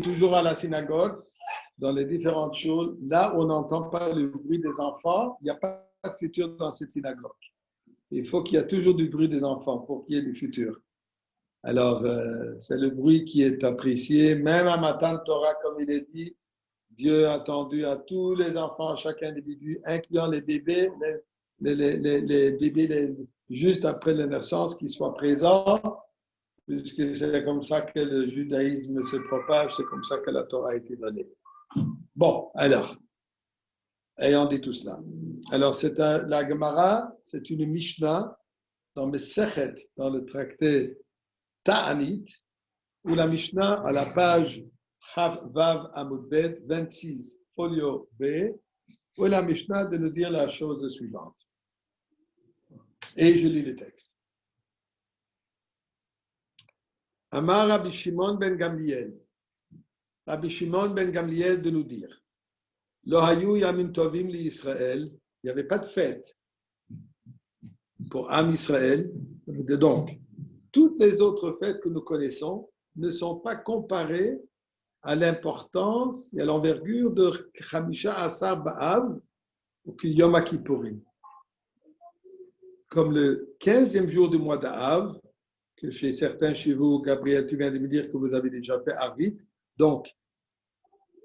toujours à la synagogue, dans les différentes choses, là où on n'entend pas le bruit des enfants, il n'y a pas de futur dans cette synagogue. Il faut qu'il y ait toujours du bruit des enfants pour qu'il y ait du futur. Alors, c'est le bruit qui est apprécié. Même à Matan Torah, comme il est dit, Dieu a tendu à tous les enfants, à chaque individu, incluant les bébés, les bébés juste après la naissance, qu'ils soient présents, puisque c'est comme ça que le judaïsme se propage, c'est comme ça que la Torah a été donnée. Bon, alors, ayant dit tout cela. Alors, la Gemara, c'est une Mishnah dans Mesechet, dans le traité Ta'anit, où la Mishnah, à la page Chav Vav Amud Bet, 26, folio B, où la Mishnah de nous dire la chose suivante. Et je lis le texte. Amar Rabbi Shimon ben Gamliel. Rabbi Shimon ben Gamliel de nous dire. Lo hayu yamim tovim li Israël. Il n'y avait pas de fête pour Am Israël. Donc, toutes les autres fêtes que nous connaissons ne sont pas comparées à l'importance et à l'envergure de Chamisha Asar Ba'av ou Yom Kippourim. Comme le 15e jour du mois d'Av, que chez certains chez vous, Gabriel, tu viens de me dire que vous avez déjà fait Arvit, donc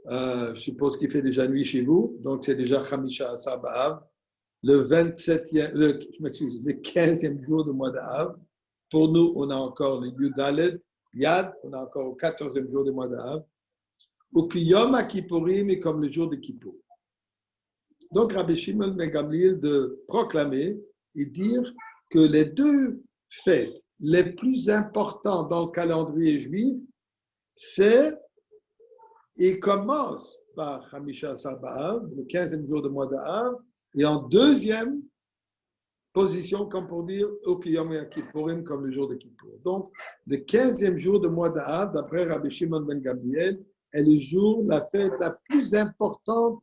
je suppose qu'il fait déjà nuit chez vous, donc c'est déjà Chamisha Asar Ba'av, le 15e jour du mois d'Av. Pour nous, on a encore le Yud Yad, on a encore le 14e jour du mois d'Av. Ou puis Yom Kippourim est comme le jour de Kippour. Donc Rabbi Shimon ben Gamliel de proclamer et dire que les deux fêtes les plus importants dans le calendrier juif, c'est, il commence par Chamisha Asar Ba'av, le 15e jour du mois d'Av, et en deuxième position, comme pour dire, au Yom Kippourim, comme le jour de Kippour. Donc, le 15e jour du mois d'Av, d'après Rabbi Shimon ben Gamliel, est le jour, la fête la plus importante de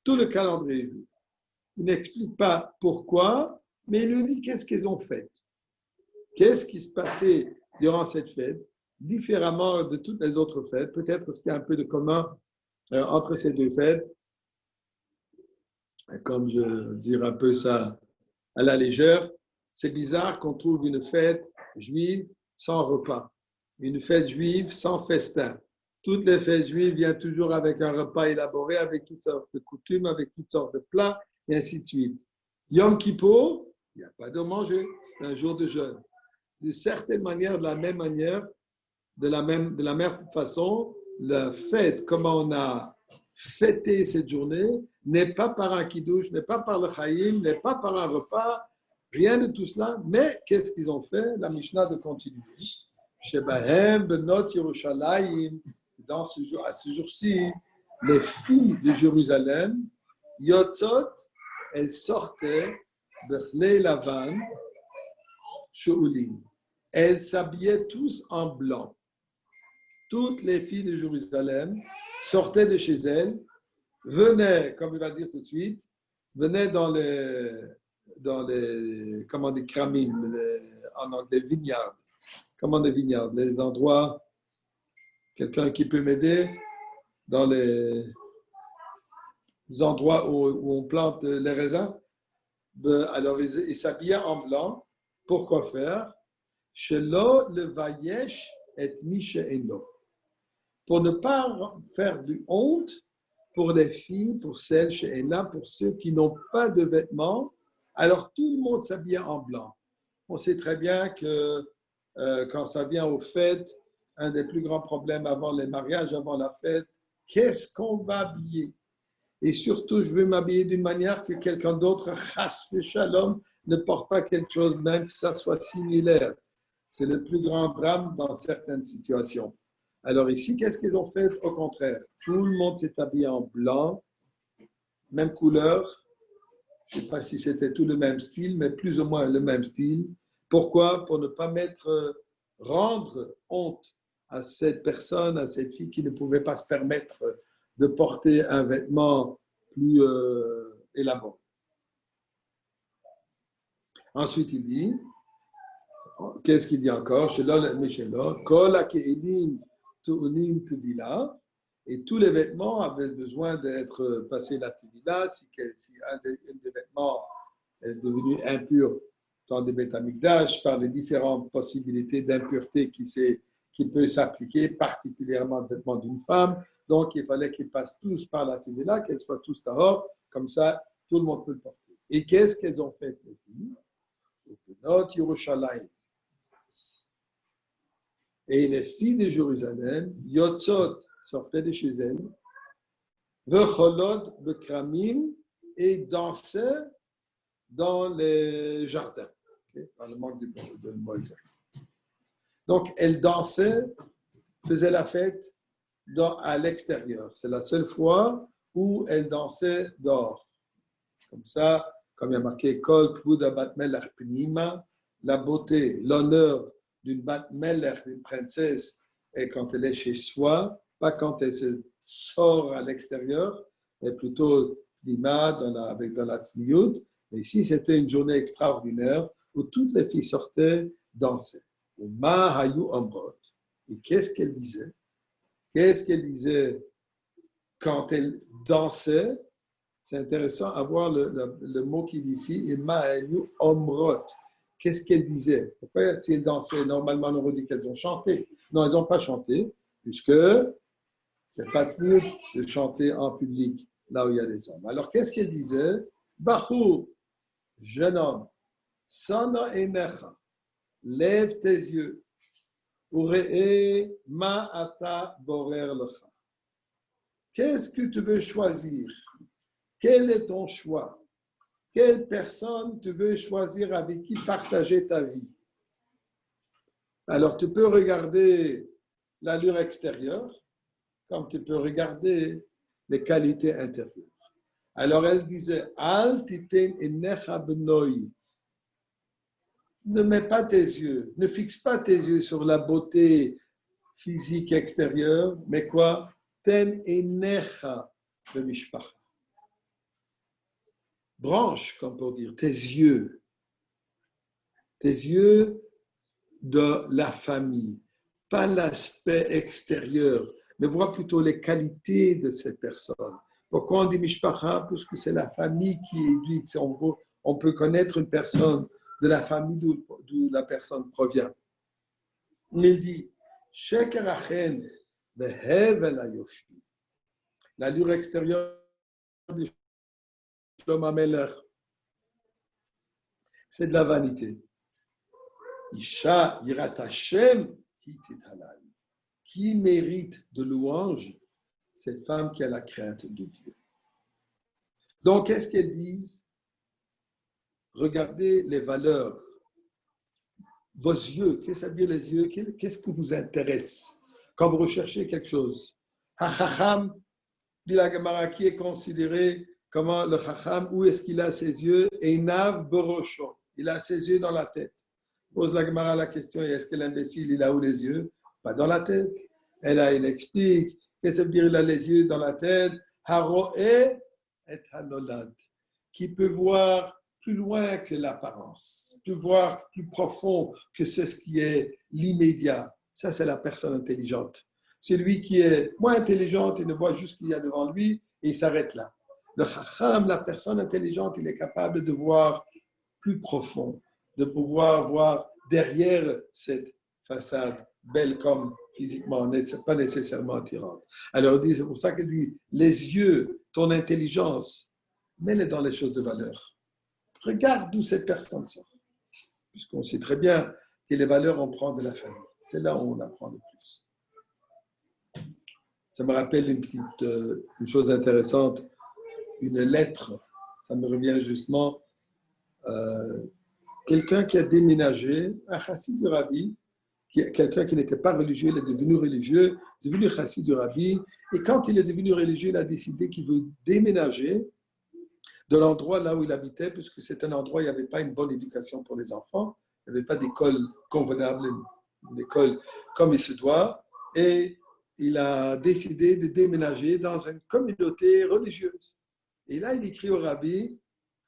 tout le calendrier juif. Il n'explique pas pourquoi, mais il nous dit qu'est-ce qu'ils ont fait. Qu'est-ce qui se passait durant cette fête, différemment de toutes les autres fêtes. Peut-être qu'il y a un peu de commun entre ces deux fêtes. Comme je dirais un peu ça à la légère, c'est bizarre qu'on trouve une fête juive sans repas, une fête juive sans festin. Toutes les fêtes juives viennent toujours avec un repas élaboré, avec toutes sortes de coutumes, avec toutes sortes de plats, et ainsi de suite. Yom Kippour, il n'y a pas de manger, c'est un jour de jeûne. De certaine manière, de la même manière, de la même façon, la fête, comment on a fêté cette journée, n'est pas par un kiddush, n'est pas par le chaïm, n'est pas par un repas, rien de tout cela. Mais qu'est-ce qu'ils ont fait? La Mishnah de continuer. Shebahem benot Yerushalayim, à ce jour-ci, les filles de Jérusalem, Yotzot, elles sortaient Bechlei Lavan, Shoulim. Elles s'habillaient tous en blanc. Toutes les filles de Jérusalem sortaient de chez elles, venaient, comme il va dire tout de suite, venaient dans les comment des kramim, en anglais, vignobles. Comment des vignobles, les endroits, quelqu'un qui peut m'aider, dans les endroits où on plante les raisins. Alors, ils s'habillaient en blanc. Pourquoi faire? Shelo le vayesh et mishe'eno. Pour ne pas faire de honte pour les filles, pour celles chez Ena, pour ceux qui n'ont pas de vêtements. Alors, tout le monde s'habille en blanc. On sait très bien que quand ça vient aux fêtes, un des plus grands problèmes avant les mariages, avant la fête, qu'est-ce qu'on va habiller? Et surtout, je veux m'habiller d'une manière que quelqu'un d'autre, chas shalom, ne porte pas quelque chose, même que ça soit similaire. C'est le plus grand drame dans certaines situations. Alors ici, qu'est-ce qu'ils ont fait? Au contraire, tout le monde s'est habillé en blanc, même couleur. Je ne sais pas si c'était tout le même style, mais plus ou moins le même style. Pourquoi? Pour ne pas rendre honte à cette personne, à cette fille qui ne pouvait pas se permettre de porter un vêtement plus élaboré. Ensuite, il dit, qu'est-ce qu'il dit encore? Kol hake'ilim tu'unim tevila. et tous les vêtements avaient besoin d'être passés la tevila. Si un des vêtements est devenu impur dans des Beth Amikdash par les différentes possibilités d'impureté qui peut s'appliquer, particulièrement le vêtement d'une femme. Donc, il fallait qu'ils passent tous par la tevila, qu'elles soient tous dehors, comme ça, tout le monde peut le porter. Et qu'est-ce qu'elles ont fait, les filles? Et les filles de Jérusalem, Yotzot, sortaient de chez elles, Vecholod, Bekramim, et dansaient dans les jardins. Okay? Dans le manque de mot exact. Donc, elles dansaient, faisaient la fête à l'extérieur. C'est la seule fois où elles dansaient dehors. Comme ça, comme il y a marqué, Kol Kvuda Bat Melech Pnima, la beauté, l'honneur d'une Bat Melech, d'une princesse, est quand elle est chez soi, pas quand elle se sort à l'extérieur, mais plutôt Pnima dans la Tzniut. Mais ici, c'était une journée extraordinaire où toutes les filles sortaient danser. Ma Hayu Amrot. Et qu'est-ce qu'elles disaient? Qu'est-ce qu'elles disaient quand elles dansaient? C'est intéressant à voir le mot qu'il dit ici, et Ma'ayu Omrot. Qu'est-ce qu'elles disaient? Pourquoi, si elles dansaient, normalement, on aurait dit qu'elles ont chanté. Non, elles n'ont pas chanté, puisque c'est pas tzniut de chanter en public, là où il y a des hommes. Alors, qu'est-ce qu'elles disaient? Bachou, jeune homme, Sana Enecha, lève tes yeux, Ure'e Ma'ata Borer Lecha. Qu'est-ce que tu veux choisir? Quel est ton choix? Quelle personne tu veux choisir avec qui partager ta vie? Alors, tu peux regarder l'allure extérieure, comme tu peux regarder les qualités intérieures. Alors, elle disait, Al titen enecha benoi. Ne mets pas tes yeux, ne fixe pas tes yeux sur la beauté physique extérieure, mais quoi? Ten enecha de mishpacha. Branche, comme pour dire, tes yeux de la famille, pas l'aspect extérieur, mais vois plutôt les qualités de cette personne. Pourquoi on dit mishpacha? Parce que c'est la famille qui éduque. On peut connaître une personne de la famille d'où la personne provient. Il dit, l'allure extérieure de Shlomo HaMelech, c'est de la vanité. Isha Yirat Hashem Hitit Halal. Qui mérite de louange? Cette femme qui a la crainte de Dieu. Donc, qu'est-ce qu'elles disent? Regardez les valeurs. Vos yeux, qu'est-ce que ça veut dire les yeux? Qu'est-ce qui vous intéresse quand vous recherchez quelque chose? Ha-chacham, dit la Gemara, qui est considéré comment le chacham, où est-ce qu'il a ses yeux? Einav borosho. Il a ses yeux dans la tête. Pose la Gemara la question, est-ce que l'imbécile, il a où les yeux? Pas dans la tête. Elle explique, qu'est-ce que ça veut dire, il a les yeux dans la tête? Haroe et hanolad, qui peut voir plus loin que l'apparence, peut voir plus profond que ce qui est l'immédiat. Ça, c'est la personne intelligente. Celui qui est moins intelligent, il ne voit juste ce qu'il y a devant lui et il s'arrête là. Le chacham, la personne intelligente, il est capable de voir plus profond, de pouvoir voir derrière cette façade belle comme physiquement, pas nécessairement attirante. Alors, c'est pour ça qu'elle dit, les yeux, ton intelligence, mets-les dans les choses de valeur. Regarde d'où cette personne sort. Puisqu'on sait très bien que les valeurs, on prend de la famille. C'est là où on apprend le plus. Ça me rappelle une chose intéressante, une lettre, ça me revient justement, quelqu'un qui a déménagé, un chassid du rabbi, quelqu'un qui n'était pas religieux, il est devenu religieux, devenu chassid du rabbi, et quand il est devenu religieux, il a décidé qu'il veut déménager de l'endroit là où il habitait, puisque c'est un endroit où il n'y avait pas une bonne éducation pour les enfants, il n'y avait pas d'école convenable, une école comme il se doit, et il a décidé de déménager dans une communauté religieuse. Et là, il écrit au rabbi,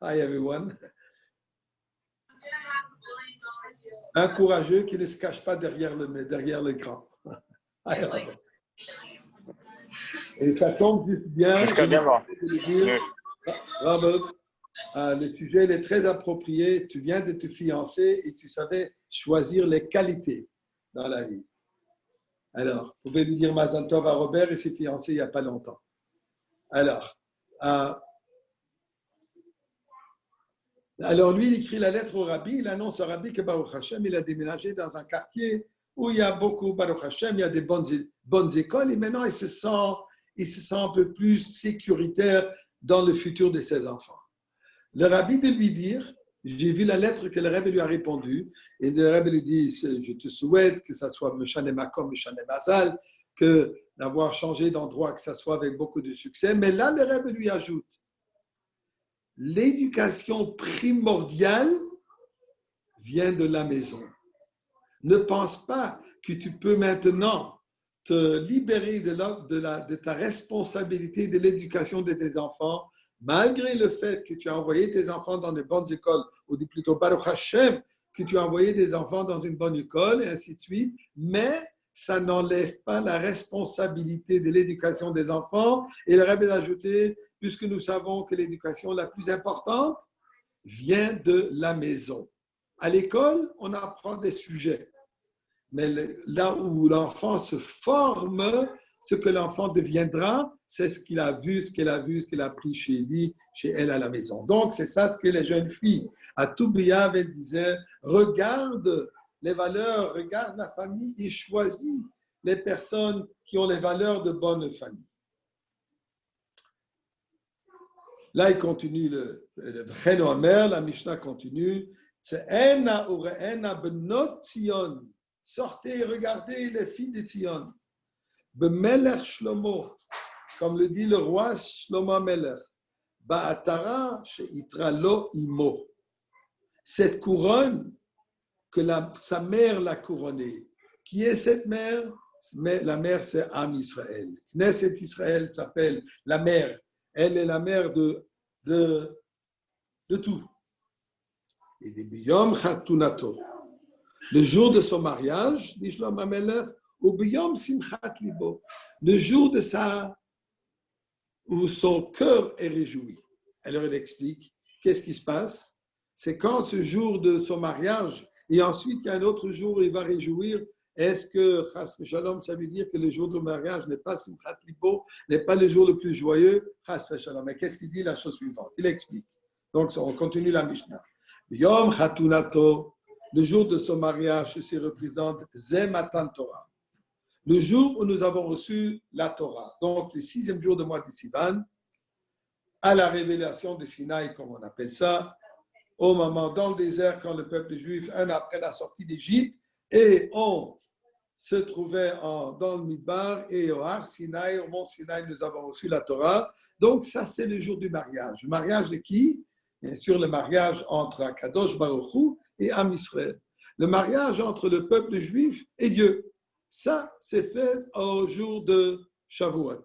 Hi everyone, un courageux qui ne se cache pas derrière l'écran. Et ça tombe juste bien. Je vais le dire, Robert, le sujet il est très approprié. Tu viens de te fiancer et tu savais choisir les qualités dans la vie. Alors, vous pouvez lui dire Mazal Tov à Robert et s'est fiancé il n'y a pas longtemps. Alors, lui, il écrit la lettre au rabbi, il annonce au rabbi que Baruch Hashem, il a déménagé dans un quartier où il y a beaucoup, Baruch Hashem, il y a des bonnes écoles et maintenant il se sent un peu plus sécuritaire dans le futur de ses enfants. Le rabbi de lui dire, j'ai vu la lettre que le rabbi lui a répondu et le rabbi lui dit, je te souhaite que ça soit Meshane Makom, Meshane Mazal, que d'avoir changé d'endroit, que ça soit avec beaucoup de succès. Mais là, le rabbi lui ajoute, l'éducation primordiale vient de la maison. Ne pense pas que tu peux maintenant te libérer de ta responsabilité de l'éducation de tes enfants, malgré le fait que tu as envoyé tes enfants dans de bonnes écoles, ou plutôt Baruch Hashem, que tu as envoyé des enfants dans une bonne école, et ainsi de suite, mais ça n'enlève pas la responsabilité de l'éducation des enfants. Et le rabbi a ajouté, puisque nous savons que l'éducation la plus importante vient de la maison. À l'école, on apprend des sujets. Mais là où l'enfant se forme, ce que l'enfant deviendra, c'est ce qu'il a vu, ce qu'elle a vu, ce qu'elle a appris chez lui, chez elle à la maison. Donc, c'est ça ce que les jeunes filles, à Toubiav, elles disaient, regarde les valeurs, regarde la famille et choisis les personnes qui ont les valeurs de bonne famille. Là, il continue, le Omer, la Mishnah continue. Sortez et regardez les filles de Tzion. Bemelech Shlomo, comme le dit le roi Shlomo Melech. Ba'atara she'itra lo imo. Cette couronne que sa mère l'a couronnée. Qui est cette mère? La mère, c'est Am Israël. Knesset Israël s'appelle la mère. Elle est la mère de tout. Et des Biyom Chatunato. Le jour de son mariage, dit Shlomo Amelech, ou Biyom Simchat Libo. Le jour où son cœur est réjoui. Alors elle explique, qu'est-ce qui se passe? C'est quand ce jour de son mariage, et ensuite il y a un autre jour où il va réjouir. Est-ce que Chas V'Shalom, ça veut dire que le jour du mariage n'est pas Simchat Libo, n'est pas le jour le plus joyeux? Chas V'Shalom. Mais qu'est-ce qu'il dit? La chose suivante. Il explique. Donc on continue la Mishnah. Yom Chatunato, le jour de son mariage, se représente Ze Matan Torah. Le jour où nous avons reçu la Torah. Donc le 6e jour du mois de Sivan, à la révélation de Sinaï, comme on appelle ça, au moment dans le désert, quand le peuple juif, un après la sortie d'Égypte, et on se trouvait dans le Midbar et au Har Sinaï, au mont Sinaï, nous avons reçu la Torah. Donc ça, c'est le jour du mariage. Le mariage de qui? Bien sûr, le mariage entre Akadosh Baruch Hu et Am Israël. Le mariage entre le peuple juif et Dieu. Ça, c'est fait au jour de Shavuot.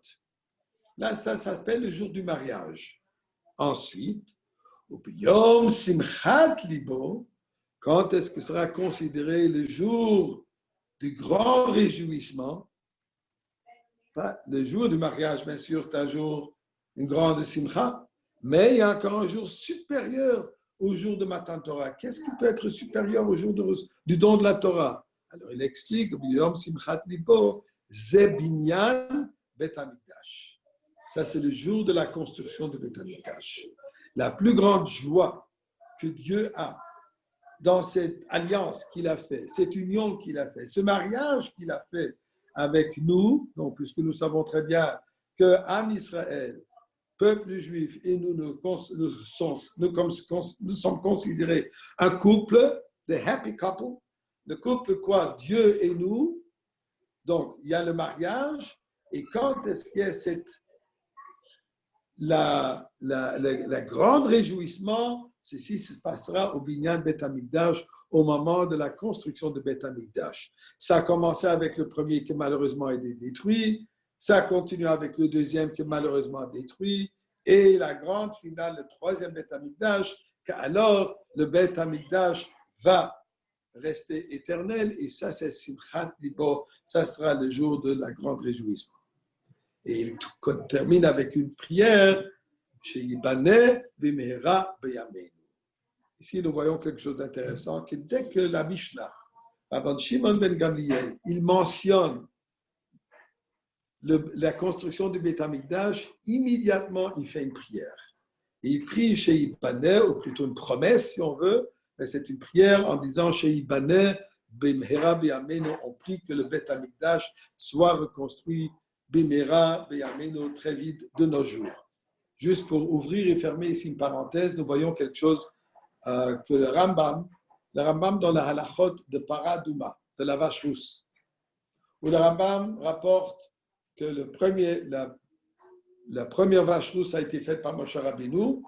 Là, ça s'appelle le jour du mariage. Ensuite, au Yom Simchat Libo, quand est-ce que sera considéré le jour du grand réjouissement? Le jour du mariage, bien sûr, c'est un jour, une grande simcha, mais il y a encore un jour supérieur au jour de Matan Torah. Qu'est-ce qui peut être supérieur au jour du don de la Torah? Alors, il explique, Yom Simchat Libo, Zebinyan Bet Hamikdash. Ça, c'est le jour de la construction de Bet Hamikdash. La plus grande joie que Dieu a dans cette alliance qu'il a fait, cette union qu'il a fait, ce mariage qu'il a fait avec nous, donc, puisque nous savons très bien que Am Israël, peuple juif, et nous sommes considérés un couple, the happy couple, le couple quoi? Dieu et nous. Donc, il y a le mariage, et quand est-ce qu'il y a la grande réjouissement? Ceci se passera au Binyan Bet Hamikdash, au moment de la construction de Bet Hamikdash. Ça a commencé avec le premier qui malheureusement a été détruit, ça continue avec le deuxième qui malheureusement a détruit, et la grande finale, le 3e Bet Hamikdash, alors le Bet Hamikdash va rester éternel, et ça c'est Simchat Libo, ça sera le jour de la grande réjouissement. Et il termine avec une prière chez Ibaneh Bimehera Beyamenu. Ici, nous voyons quelque chose d'intéressant, que dès que la Mishnah, Rabban Shimon ben Gamliel, il mentionne la construction du Beit HaMikdash, immédiatement, il fait une prière. Et il prie chez Ibaneh, ou plutôt une promesse, si on veut, mais c'est une prière en disant chez Ibaneh, Bimehera Beyamenu, on prie que le Beit HaMikdash soit reconstruit Bimehera Beyamenu très vite de nos jours. Juste pour ouvrir et fermer ici une parenthèse, nous voyons quelque chose que le Rambam dans la halachot de Paradouma, de la vache rousse, où le Rambam rapporte que la première vache rousse a été faite par Moshe Rabbeinu,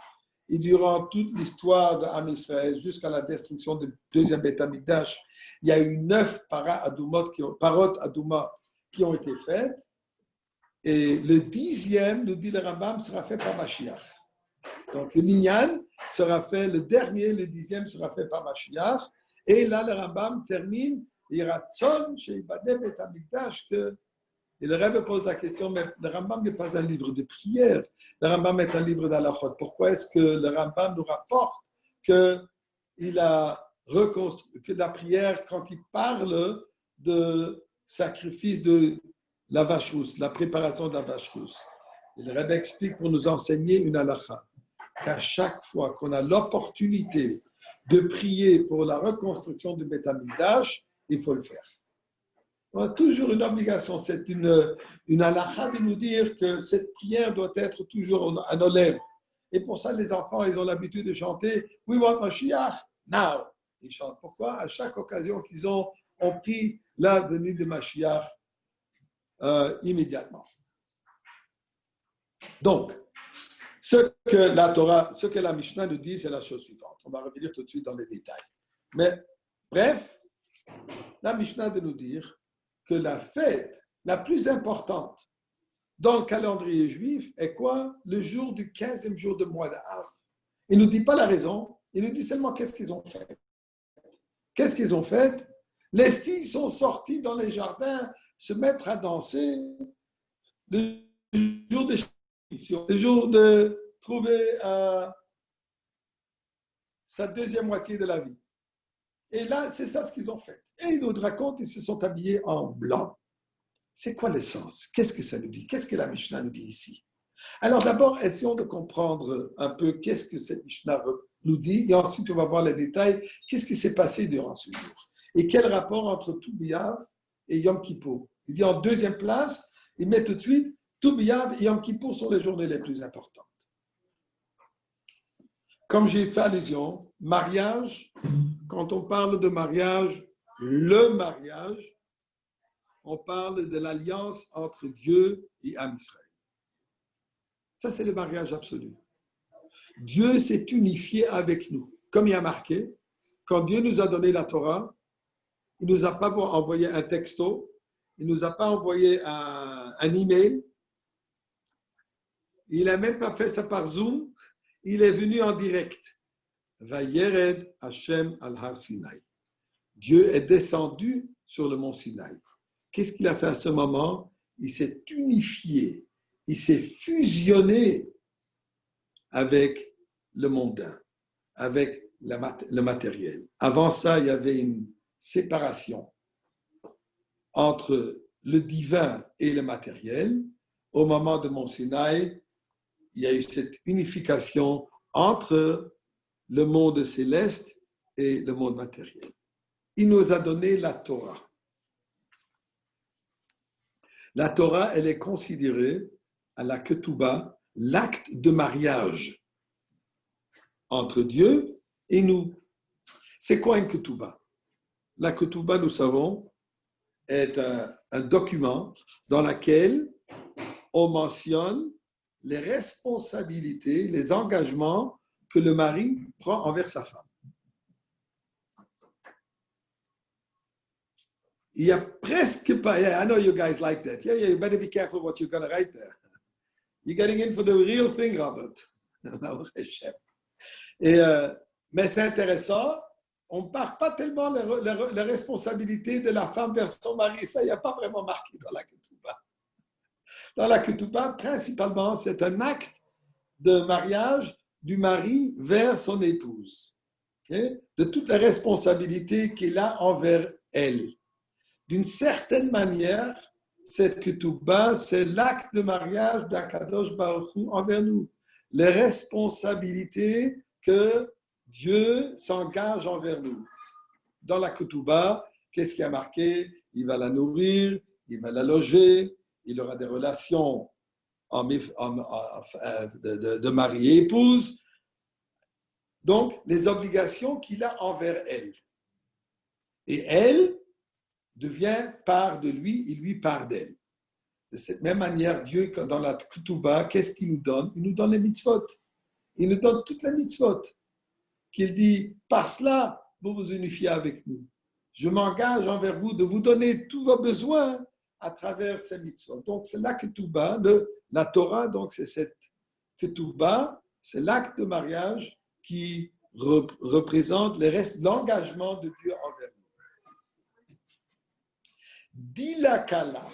et durant toute l'histoire de Am Israël, jusqu'à la destruction du deuxième Beit HaMikdash, il y a eu 9 parot adouma qui ont été faites, et le 10e, nous dit le Rambam, sera fait par Mashiach. Donc le minyan sera fait, le dernier, le 10e sera fait par Mashiach, et là le Rambam termine, Iratson chez Ibaneh Beit HaMikdash, et le Rebbe pose la question, mais le Rambam n'est pas un livre de prière, le Rambam est un livre d'halachot. Pourquoi est-ce que le Rambam nous rapporte qu'il a reconstruit, que la prière, quand il parle de sacrifice de la vache rousse, la préparation de la vache rousse? Et le Rebbe explique pour nous enseigner une halacha, qu'à chaque fois qu'on a l'opportunité de prier pour la reconstruction du Beit HaMikdash, il faut le faire. On a toujours une obligation, c'est une halakha de nous dire que cette prière doit être toujours à nos lèvres. Et pour ça, les enfants, ils ont l'habitude de chanter « We want Mashiach now ». Ils chantent. Pourquoi? À chaque occasion qu'ils ont, on prie la venue de Mashiach immédiatement. Donc, ce que la Mishnah nous dit, c'est la chose suivante. On va revenir tout de suite dans les détails. Mais bref, la Mishnah de nous dire que la fête la plus importante dans le calendrier juif est quoi? Le jour du 15e jour de mois d'Av. Il ne nous dit pas la raison, il nous dit seulement qu'est-ce qu'ils ont fait. Qu'est-ce qu'ils ont fait? Les filles sont sorties dans les jardins se mettre à danser le jour de le jour de trouver sa deuxième moitié de la vie. Et là, c'est ça ce qu'ils ont fait. Et ils nous racontent, ils se sont habillés en blanc. C'est quoi le sens? Qu'est-ce que ça nous dit? Qu'est-ce que la Mishnah nous dit ici? Alors d'abord, essayons de comprendre un peu qu'est-ce que cette Mishnah nous dit, et ensuite on va voir les détails. Qu'est-ce qui s'est passé durant ce jour? Et quel rapport entre Tou B'Av et Yom Kippour? Il dit en deuxième place, il met tout de suite Tou B'Av et Yom Kippour sont les journées les plus importantes. Comme j'ai fait allusion, mariage, quand on parle de mariage, le mariage, on parle de l'alliance entre Dieu et Am Israël. Ça, c'est le mariage absolu. Dieu s'est unifié avec nous. Comme il y a marqué, quand Dieu nous a donné la Torah, il ne nous a pas envoyé un texto, il ne nous a pas envoyé un email, il n'a même pas fait ça par Zoom, il est venu en direct. Vayered Hashem al-Har Sinai. Dieu est descendu sur le mont Sinaï. Qu'est-ce qu'il a fait à ce moment? Il s'est unifié, il s'est fusionné avec le mondain, avec le matériel. Avant ça, il y avait une séparation entre le divin et le matériel. Au moment de Mont Sinaï, il y a eu cette unification entre le monde céleste et le monde matériel. Il nous a donné la Torah. La Torah, elle est considérée à la Ketouba, l'acte de mariage entre Dieu et nous. C'est quoi une Ketouba? La Ketouba, nous savons, est un document dans lequel on mentionne les responsabilités, les engagements que le mari prend envers sa femme. Il y a presque pas, yeah, I know you guys like that. Yeah, you better be careful what you're going to write there. You're getting in for the real thing, Robert. Mais c'est intéressant, on ne parle pas tellement la responsabilité de la femme vers son mari. Ça, il n'y a pas vraiment marqué dans la Ketouba. Dans la ketouba, principalement, c'est un acte de mariage du mari vers son épouse, okay? De toutes les responsabilités qu'il a envers elle. D'une certaine manière, cette ketouba, c'est l'acte de mariage d'Akadosh Baruch Hu envers nous. Les responsabilités que Dieu s'engage envers nous. Dans la ketouba, qu'est-ce qui a marqué? Il va la nourrir, il va la loger, il aura des relations de mari et épouse. Donc, les obligations qu'il a envers elle. Et elle devient part de lui, et lui part d'elle. De cette même manière, Dieu, dans la Ketouba, qu'est-ce qu'il nous donne? Il nous donne les mitzvot. Il nous donne toutes les mitzvot. Qu'il dit, par cela, vous vous unifiez avec nous. Je m'engage envers vous de vous donner tous vos besoins à travers ces mitzvot. Donc, c'est la Ketouba, la Torah, donc c'est cette Ketouba, c'est l'acte de mariage qui représente l'engagement de Dieu envers nous. Dilakala,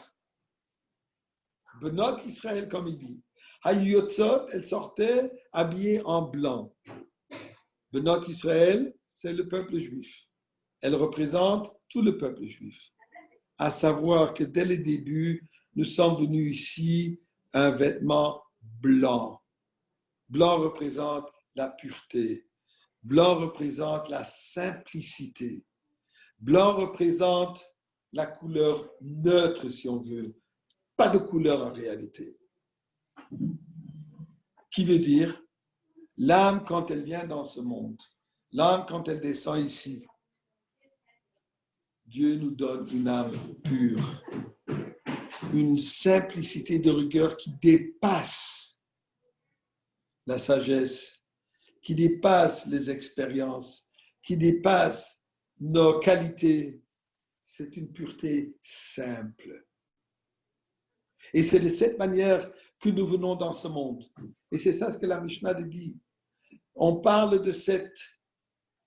Benot Israël, comme il dit, Hayotzot, elle sortait habillée en blanc. Benot Israël, c'est le peuple juif. Elle représente tout le peuple juif. À savoir que dès le début, nous sommes venus ici un vêtement blanc. Blanc représente la pureté. Blanc représente la simplicité. Blanc représente la couleur neutre, si on veut. Pas de couleur en réalité. Qui veut dire, l'âme quand elle vient dans ce monde, l'âme quand elle descend ici, Dieu nous donne une âme pure, une simplicité de rigueur qui dépasse la sagesse, qui dépasse les expériences, qui dépasse nos qualités. C'est une pureté simple. Et c'est de cette manière que nous venons dans ce monde. Et c'est ça ce que la Mishnah dit. On parle de cette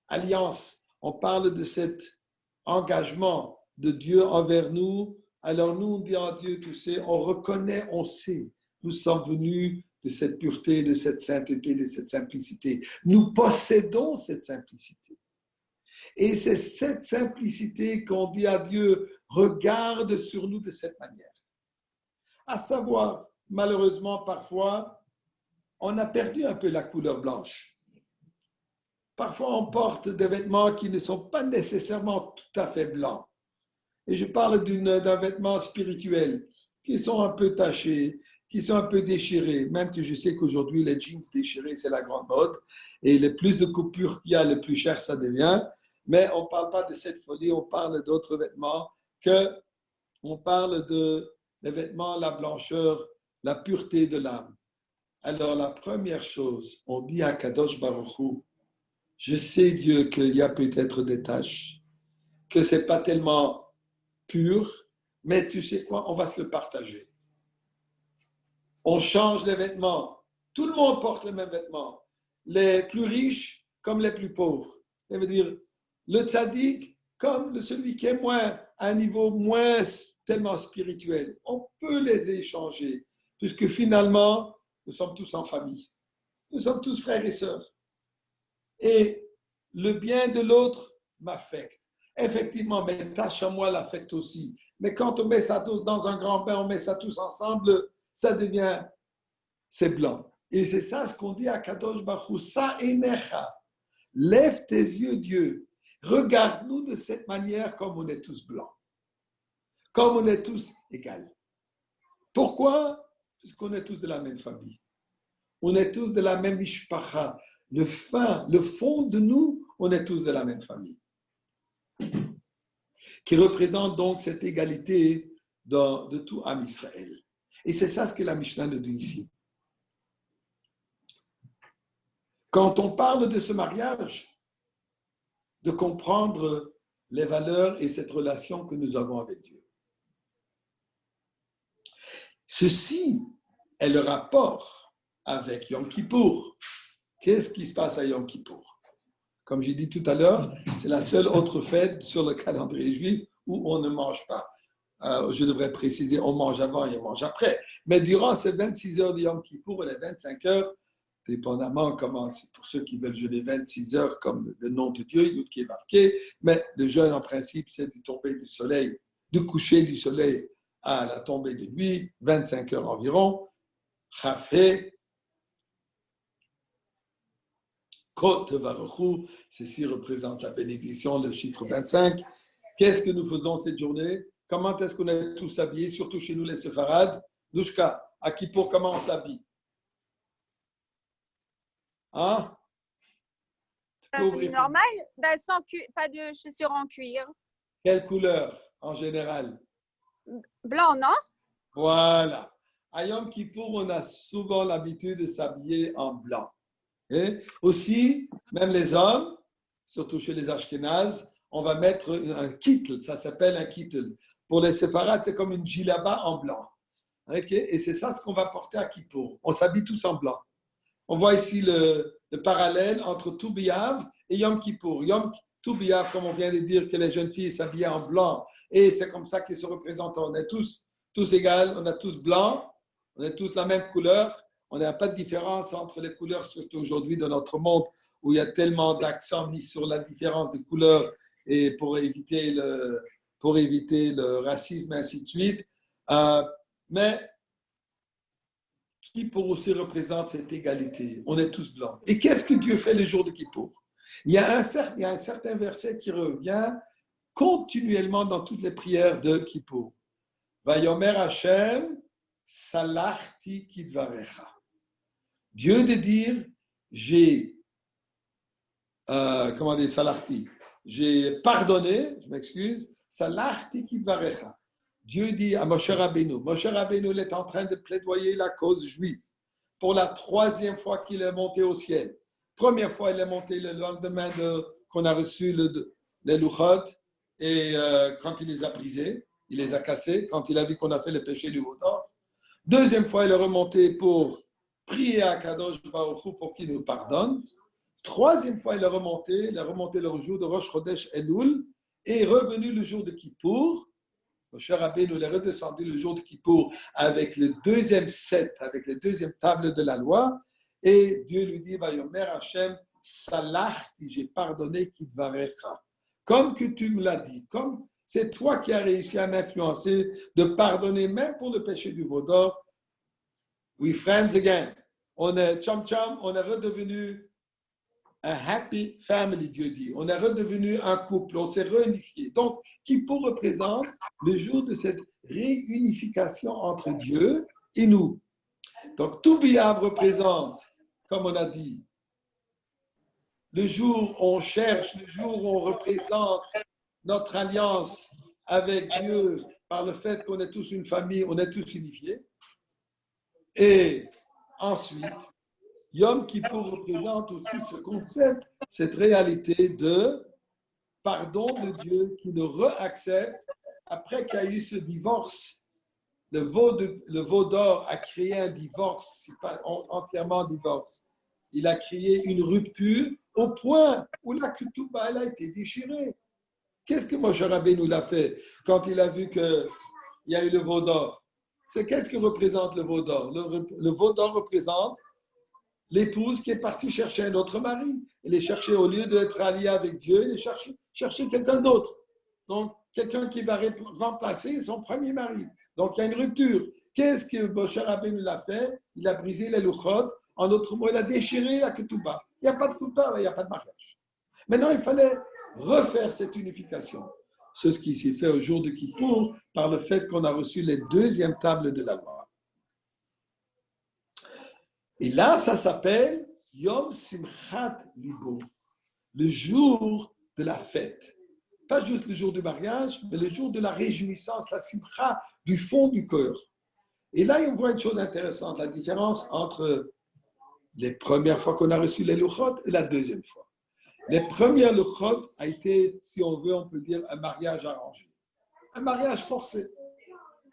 alliance, on parle de cet engagement de Dieu envers nous. Alors nous, on dit à Dieu, tu sais, on reconnaît, on sait, nous sommes venus de cette pureté, de cette sainteté, de cette simplicité. Nous possédons cette simplicité. Et c'est cette simplicité qu'on dit à Dieu, regarde sur nous de cette manière. À savoir, malheureusement, parfois, on a perdu un peu la couleur blanche. Parfois, on porte des vêtements qui ne sont pas nécessairement tout à fait blancs. Et je parle d'un vêtement spirituel, qui sont un peu tachés, qui sont un peu déchirés. Même que je sais qu'aujourd'hui, les jeans déchirés, c'est la grande mode. Et le plus de coupures qu'il y a, le plus cher ça devient. Mais on ne parle pas de cette folie, on parle d'autres vêtements, on parle des vêtements, la blancheur, la pureté de l'âme. Alors, la première chose, on dit à Kadosh Baruch Hu, je sais, Dieu, qu'il y a peut-être des tâches, que ce n'est pas tellement pur, mais tu sais quoi, on va se le partager. On change les vêtements. Tout le monde porte les mêmes vêtements. Les plus riches comme les plus pauvres. Ça veut dire, le tzaddik comme celui qui est à un niveau moins tellement spirituel. On peut les échanger, puisque finalement, nous sommes tous en famille. Nous sommes tous frères et sœurs. Et le bien de l'autre m'affecte. Effectivement, mes tâches à moi l'affectent aussi. Mais quand on met ça tous dans un grand bain, on met ça tous ensemble, ça devient, c'est blanc. Et c'est ça ce qu'on dit à Kadosh Baruch Hu, Sa enecha, lève tes yeux, Dieu. Regarde-nous de cette manière comme on est tous blancs. Comme on est tous égaux. Pourquoi? Parce qu'on est tous de la même famille. On est tous de la même mishpacha. Le fond de nous, on est tous de la même famille. Qui représente donc cette égalité de tout Am Israël. Et c'est ça ce que la Mishnah nous dit ici. Quand on parle de ce mariage, de comprendre les valeurs et cette relation que nous avons avec Dieu. Ceci est le rapport avec Yom Kippour. Qu'est-ce qui se passe à Yom Kippour? Comme j'ai dit tout à l'heure, c'est la seule autre fête sur le calendrier juif où on ne mange pas. Je devrais préciser, on mange avant et on mange après. Mais durant ces 26 heures de Yom Kippour et les 25 heures, dépendamment comment, pour ceux qui veulent jeûner 26 heures comme le nom de Dieu, il qui est marqué, mais le jeûne en principe, c'est du tomber du soleil, du coucher du soleil à la tombée de nuit, 25 heures environ. Chafé, Côte Varochou, ceci représente la bénédiction, le chiffre 25. Qu'est-ce que nous faisons cette journée? Comment est-ce qu'on est tous habillés, surtout chez nous les séfarades? Douchka, à Kippour, comment on s'habille? Hein? Normal, sans pas de chaussures en cuir. Quelle couleur en général? Blanc, non? Voilà. À Yom Kippour, on a souvent l'habitude de s'habiller en blanc. Et aussi, même les hommes, surtout chez les Ashkénazes, on va mettre un kittel, ça s'appelle un kittel. Pour les séfarades, c'est comme une djellaba en blanc. Okay? Et c'est ça ce qu'on va porter à Kippour. On s'habille tous en blanc. On voit ici le parallèle entre Toubiav et Yom Kippour. Toubiav, comme on vient de dire, que les jeunes filles s'habillaient en blanc. Et c'est comme ça qu'ils se représentent. On est tous égaux, on est tous blancs, on est tous la même couleur. On n'a pas de différence entre les couleurs, surtout aujourd'hui dans notre monde où il y a tellement d'accent mis sur la différence de couleurs et pour éviter le racisme et ainsi de suite. Mais Kippour aussi représente cette égalité. On est tous blancs. Et qu'est-ce que Dieu fait les jours de Kippour? Il y a un certain verset qui revient continuellement dans toutes les prières de Kippour. Vayomer Hashem, salachti kidvarecha. Dieu de dire, j'ai pardonné, je m'excuse, salachti kidvarecha. Dieu dit à Moshe Rabbeinu, il est en train de plaidoyer la cause juive pour la 3e fois qu'il est monté au ciel. Première fois, il est monté le lendemain qu'on a reçu les Luchot et quand il les a brisés, il les a cassés, quand il a vu qu'on a fait le péché du Vaudor. Deuxième fois, il est remonté pour prier à Kadosh Baruch Hu pour qu'il nous pardonne. Troisième fois, il est remonté le jour de Rosh Chodesh Elul et est revenu le jour de Kippour. Moshe Rabbeinu est redescendu le jour de Kippour avec le deuxième set, avec les deuxièmes tables de la loi. Et Dieu lui dit, Vayomer Hashem, salachti, j'ai pardonné kidvarecha. Comme que tu me l'as dit, comme c'est toi qui as réussi à m'influencer de pardonner même pour le péché du Vaudor. We friends again. On est chum-chum, on est redevenu un happy family, Dieu dit. On est redevenu un couple, on s'est réunifié. Donc, Kippour représente le jour de cette réunification entre Dieu et nous. Donc, Toubiav représente, comme on a dit, le jour où on cherche, le jour où on représente notre alliance avec Dieu par le fait qu'on est tous une famille, on est tous unifiés. Et ensuite, Yom Kippour représente aussi ce concept, cette réalité de pardon de Dieu qui nous réaccepte après qu'il y a eu ce divorce. Le veau d'or a créé un divorce, c'est pas entièrement un divorce. Il a créé une rupture au point où la ketouba elle a été déchirée. Qu'est-ce que Moshe Rabbeinu l'a fait quand il a vu qu'il y a eu le veau d'or? Qu'est-ce que représente le veau d'or? Le veau d'or représente l'épouse qui est partie chercher un autre mari. Elle est cherchée, au lieu d'être alliée avec Dieu, elle est chercher quelqu'un d'autre. Donc, quelqu'un qui va remplacer son premier mari. Donc, il y a une rupture. Qu'est-ce que Moshe Rabbeinu l'a fait? Il a brisé les luchot. En d'autres mots, il a déchiré la ketouba. Il n'y a pas de ketouba, il n'y a pas de mariage. Maintenant, il fallait refaire cette unification. C'est ce qui s'est fait au jour de Kippour par le fait qu'on a reçu les deuxièmes tables de la loi. Et là, ça s'appelle Yom Simchat Libo, le jour de la fête. Pas juste le jour du mariage, mais le jour de la réjouissance, la simcha du fond du cœur. Et là, on voit une chose intéressante, la différence entre les premières fois qu'on a reçu les luchot et la deuxième fois. Les premières luchot a été, si on veut, on peut dire un mariage arrangé, un mariage forcé.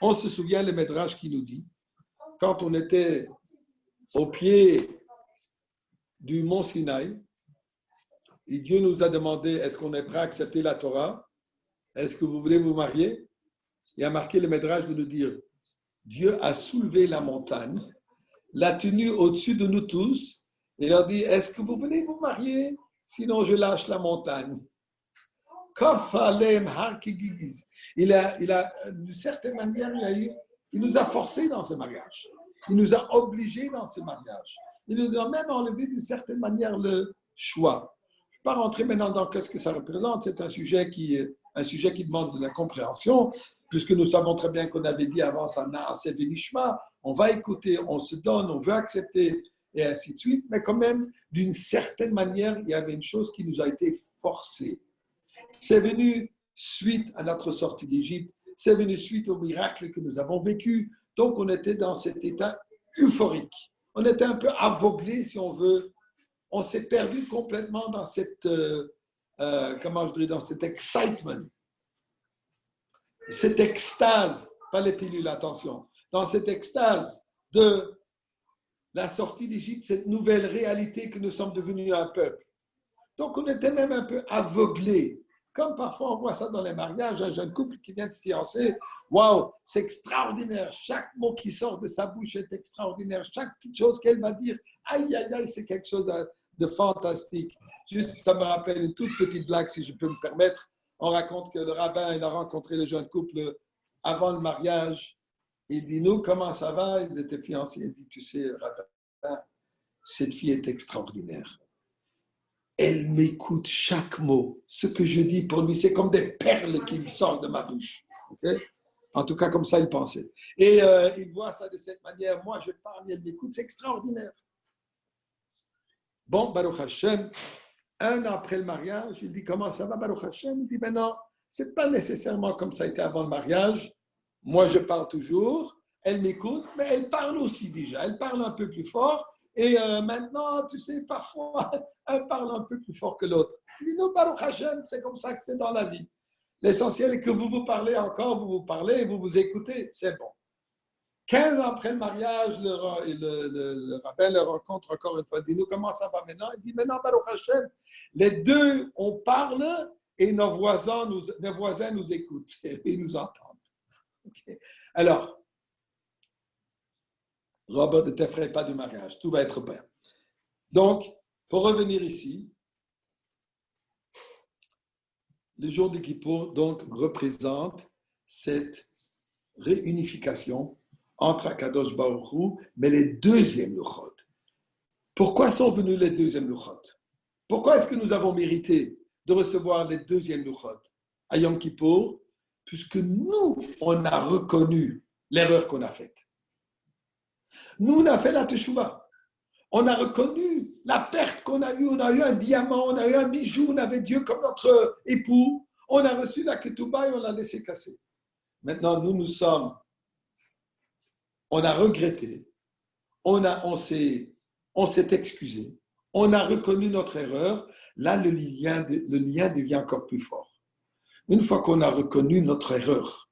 On se souvient le Midrash qui nous dit, quand on était au pied du mont Sinaï, et Dieu nous a demandé, est-ce qu'on est prêt à accepter la Torah? Est-ce que vous voulez vous marier? il y a marqué le Midrash de nous dire, Dieu a soulevé la montagne, l'a tenue au-dessus de nous tous, et leur dit, est-ce que vous voulez vous marier? Sinon, je lâche la montagne. D'une certaine manière, il nous a forcés dans ce mariage. Il nous a obligés dans ce mariage. Il nous a même enlevé d'une certaine manière le choix. Je ne vais pas rentrer maintenant dans ce que ça représente. C'est un sujet qui demande de la compréhension, puisque nous savons très bien qu'on avait dit avant ça, on va écouter, on se donne, on veut accepter, et ainsi de suite. Mais quand même, d'une certaine manière, il y avait une chose qui nous a été forcée. C'est venu suite à notre sortie d'Égypte, c'est venu suite au miracle que nous avons vécu. Donc, on était dans cet état euphorique. On était un peu aveuglé, si on veut. On s'est perdu complètement dans cette, dans cet excitement, cette extase, pas les pilules, attention, dans cette extase de la sortie d'Égypte, cette nouvelle réalité que nous sommes devenus un peuple. Donc, on était même un peu aveuglé. Comme parfois on voit ça dans les mariages, un jeune couple qui vient de se fiancer, waouh, c'est extraordinaire. Chaque mot qui sort de sa bouche est extraordinaire. Chaque petite chose qu'elle va dire, aïe, aïe, aïe, c'est quelque chose de fantastique. Juste, ça me rappelle une toute petite blague, si je peux me permettre. On raconte que le rabbin, il a rencontré le jeune couple avant le mariage. Il dit, nous, comment ça va? Ils étaient fiancés. Il dit, tu sais, rabbin, cette fille est extraordinaire. Elle m'écoute chaque mot. Ce que je dis pour lui, c'est comme des perles qui me sortent de ma bouche. Okay? En tout cas, comme ça, il pensait. Et il voit ça de cette manière. Moi, je parle et elle m'écoute. C'est extraordinaire. Bon, Baruch Hashem, un an après le mariage, il dit, comment ça va, Baruch Hashem? Il dit, ben non, c'est pas nécessairement comme ça a été avant le mariage. Moi, je parle toujours. Elle m'écoute, mais elle parle aussi déjà. Elle parle un peu plus fort. Et maintenant, tu sais, parfois, un parle un peu plus fort que l'autre. Dis-nous, Baruch Hashem, c'est comme ça que c'est dans la vie. L'essentiel est que vous vous parlez encore, vous vous parlez, vous vous écoutez, c'est bon. 15 ans après le mariage, le rabbin le rencontre encore une fois. Dis-nous, comment ça va maintenant? Il dit, maintenant, Baruch Hashem, les deux, on parle et nos voisins nous écoutent et nous entendent. Okay. Alors, Robert, ne t'effraie pas du mariage, tout va être bien. Donc, pour revenir ici, le jour de Kippour donc représente cette réunification entre Akadosh Baruch Hu, mais les deuxièmes Luchot. Pourquoi sont venus les deuxièmes Luchot? Pourquoi est-ce que nous avons mérité de recevoir les deuxièmes Luchot à Yom Kippour? Puisque nous, on a reconnu l'erreur qu'on a faite. Nous, on a fait la teshuva. On a reconnu la perte qu'on a eue. On a eu un diamant, on a eu un bijou, on avait Dieu comme notre époux. On a reçu la ketouba et on l'a laissé casser. Maintenant, nous sommes, on a regretté, on s'est excusé, on a reconnu notre erreur. Là, le lien devient encore plus fort. Une fois qu'on a reconnu notre erreur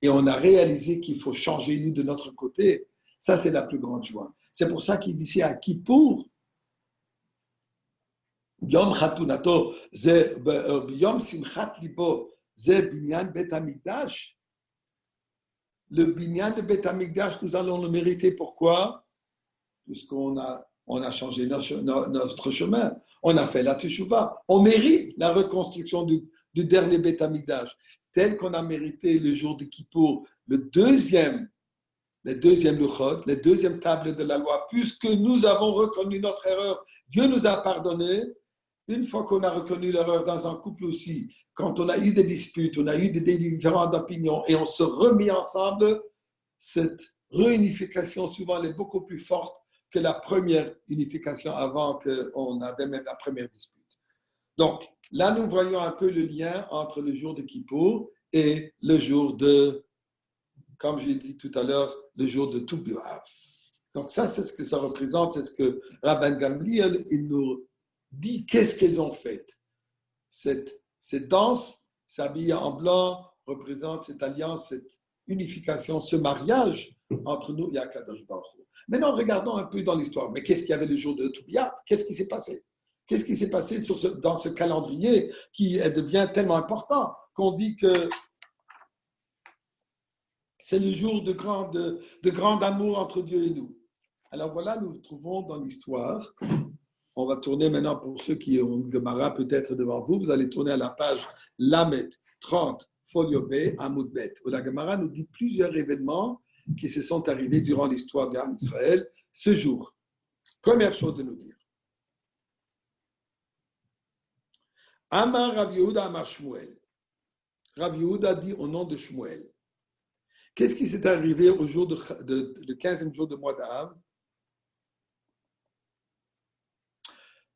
et on a réalisé qu'il faut changer nous de notre côté, ça, c'est la plus grande joie. C'est pour ça qu'il dit ici à Kippour, Yom Chatunato, Yom Simchat Libo, Ze Binyan Bet Hamikdash. Le Binyan de Bet Hamikdash, nous allons le mériter. Pourquoi? Puisqu'on a changé notre chemin. On a fait la Teshuvah. On mérite la reconstruction du dernier Bet Hamikdash, tel qu'on a mérité le jour de Kippour, les deuxièmes Luchot, les deuxièmes tables de la loi, puisque nous avons reconnu notre erreur, Dieu nous a pardonné. Une fois qu'on a reconnu l'erreur dans un couple aussi, quand on a eu des disputes, on a eu des différentes opinions et on se remet ensemble, cette réunification souvent elle est beaucoup plus forte que la première unification avant qu'on avait même la première dispute. Donc, là, nous voyons un peu le lien entre le jour de Kippour et le jour de, comme j'ai dit tout à l'heure, le jour de Tou B'Av. Donc ça, c'est ce que ça représente, c'est ce que Rabban Gamliel, il nous dit qu'est-ce qu'elles ont fait. Cette danse, s'habiller en blanc, représente cette alliance, cette unification, ce mariage entre nous et Akadosh Baruch Hu. Maintenant, regardons un peu dans l'histoire. Mais qu'est-ce qu'il y avait le jour de Tou B'Av? Qu'est-ce qui s'est passé? Qu'est-ce qui s'est passé dans ce calendrier qui devient tellement important qu'on dit que C'est le jour de grand amour entre Dieu et nous. Alors voilà, nous le trouvons dans l'histoire. On va tourner maintenant pour ceux qui ont une Gemara peut-être devant vous. Vous allez tourner à la page Lamet 30, folio B, Amoud Bet, où la Gemara nous dit plusieurs événements qui se sont arrivés durant l'histoire d'Israël ce jour. Première chose de nous dire. Amar Rav Yehuda Amar Shmuel. Rav Yehuda dit au nom de Shmuel. Qu'est-ce qui s'est arrivé au jour le 15e jour de mois d'Av?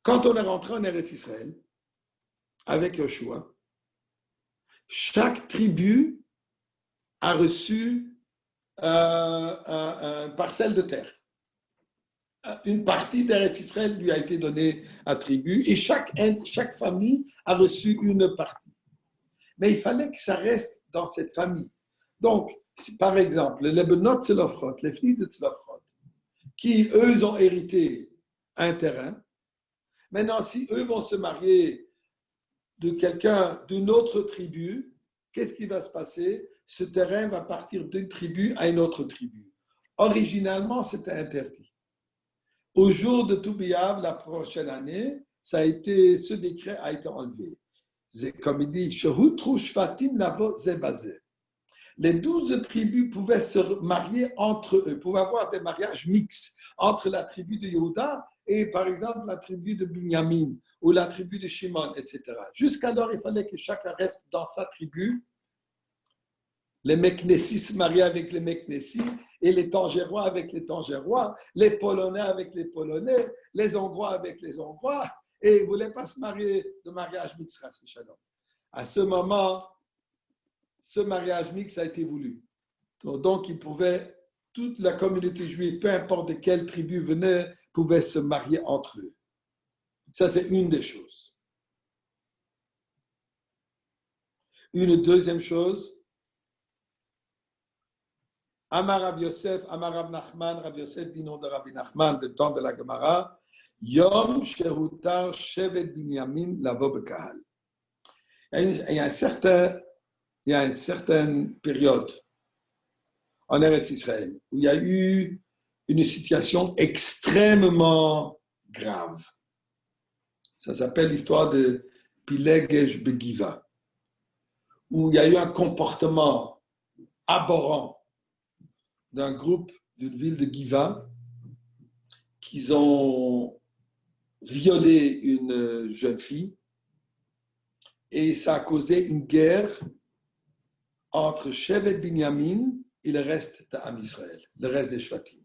Quand on est rentré en Eretz Israël avec Yoshua, chaque tribu a reçu une parcelle de terre. Une partie d'Eretz Israël lui a été donnée à tribu et chaque famille a reçu une partie. Mais il fallait que ça reste dans cette famille. Donc, par exemple, les Benot Tzlofrot, les filles de Tzlofrot, qui, eux, ont hérité un terrain. Maintenant, si eux vont se marier de quelqu'un d'une autre tribu, qu'est-ce qui va se passer? Ce terrain va partir d'une tribu à une autre tribu. Originalement, c'était interdit. Au jour de Toubiav, la prochaine année, ce décret a été enlevé. Comme il dit, les 12 tribus pouvaient se marier entre eux, pouvaient avoir des mariages mixtes entre la tribu de Yehuda et, par exemple, la tribu de Binyamin ou la tribu de Shimon, etc. Jusqu'alors, il fallait que chacun reste dans sa tribu. Les Meknessis se mariaient avec les Meknessis et les Tangérois avec les Tangérois, les Polonais avec les Polonais, les Hongrois avec les Hongrois, et ils ne voulaient pas se marier de mariage mixte. À ce moment, ce mariage mixte a été voulu. Donc, toute la communauté juive, peu importe de quelle tribu venait, pouvait se marier entre eux. Ça, c'est une des choses. Une deuxième chose, Amar Rav Yosef, Amar Rav Nachman, Rav Yosef dit nom de Rabbi Nachman, du temps de la Gemara, Yom Shehutar Shevet Binyamin Lavo Bekahal. Il y a une certaine période en Eretz Israël où il y a eu une situation extrêmement grave. Ça s'appelle l'histoire de Pilegesh Begiva, où il y a eu un comportement abhorrent d'un groupe d'une ville de Giva qui ont violé une jeune fille et ça a causé une guerre entre Shevet Binyamin et le reste d'Am Israël, le reste des Shvatim.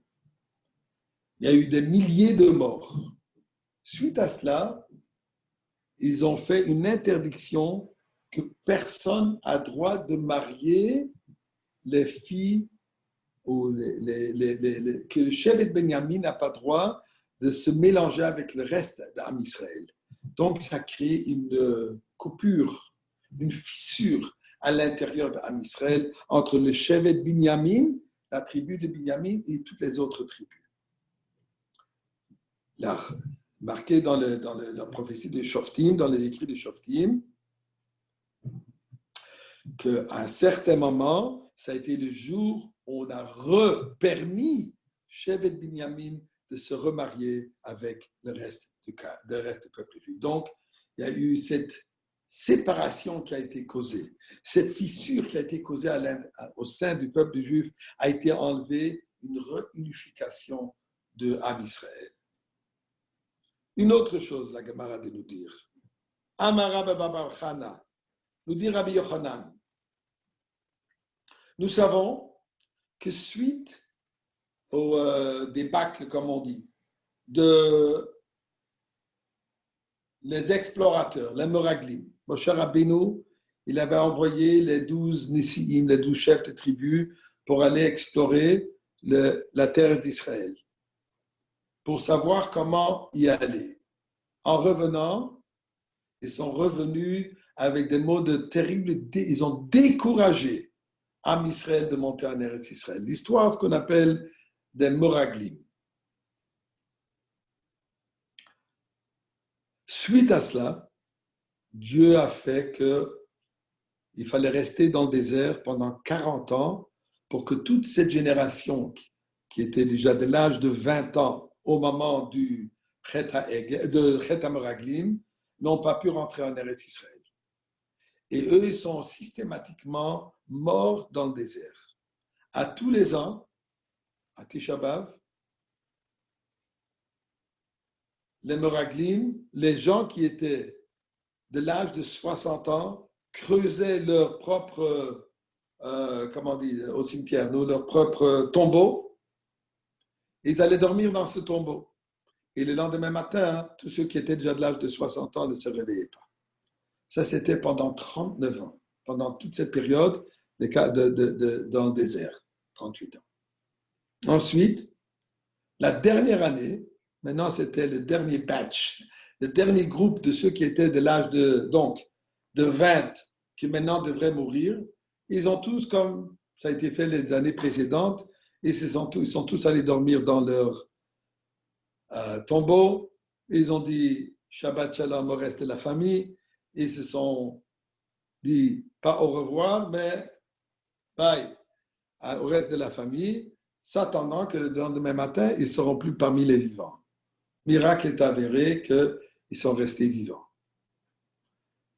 Il y a eu des milliers de morts. Suite à cela, ils ont fait une interdiction que personne n'a droit de marier les filles ou que le Shevet Binyamin n'a pas droit de se mélanger avec le reste d'Am Israël. Donc, ça crée une coupure, une fissure à l'intérieur d'Am Israël entre le Shevet Binyamin, la tribu de Binyamin et toutes les autres tribus. Là, marqué dans la prophétie de Shoftim, dans les écrits de Shoftim, qu'à un certain moment, ça a été le jour où on a permis Shevet Binyamin de se remarier avec le reste du peuple juif. Donc, il y a eu cette séparation qui a été causée, cette fissure qui a été causée au sein du peuple juif a été enlevée, une réunification de Am Israël. Une autre chose, la Gemara de nous dire. Amara Baba Chana, nous dit Rabbi Yochanan. Nous savons que suite au débâcle, comme on dit, les explorateurs, les Meraglim, Moshe Rabbeinu, il avait envoyé les 12 Nessiim, les 12 chefs de tribus, pour aller explorer la terre d'Israël, pour savoir comment y aller. En revenant, ils sont revenus avec des mots de terribles, ils ont découragé Am Israël de monter en Eretz Israël. L'histoire, ce qu'on appelle des Meraglim. Suite à cela, Dieu a fait qu'il fallait rester dans le désert pendant 40 ans pour que toute cette génération qui était déjà de l'âge de 20 ans au moment du Chet HaMeraglim n'ont pas pu rentrer en Eretz Israël. Et eux, ils sont systématiquement morts dans le désert. À tous les ans, à Tisha B'Av, les Meraglim, les gens qui étaient de l'âge de 60 ans, creusaient leur propre, au cimetière, leur propre tombeau. Ils allaient dormir dans ce tombeau. Et le lendemain matin, tous ceux qui étaient déjà de l'âge de 60 ans ne se réveillaient pas. Ça, c'était pendant 39 ans, pendant toute cette période dans le désert, 38 ans. Ensuite, la dernière année, maintenant c'était le dernier batch, le dernier groupe de ceux qui étaient de l'âge de 20, qui maintenant devraient mourir, ils ont tous, comme ça a été fait les années précédentes, ils sont tous allés dormir dans leur tombeau. Ils ont dit Shabbat Shalom au reste de la famille. Ils se sont dit pas au revoir, mais bye au reste de la famille, s'attendant que le lendemain matin, ils ne seront plus parmi les vivants. Miracle est avéré qu'ils sont restés vivants.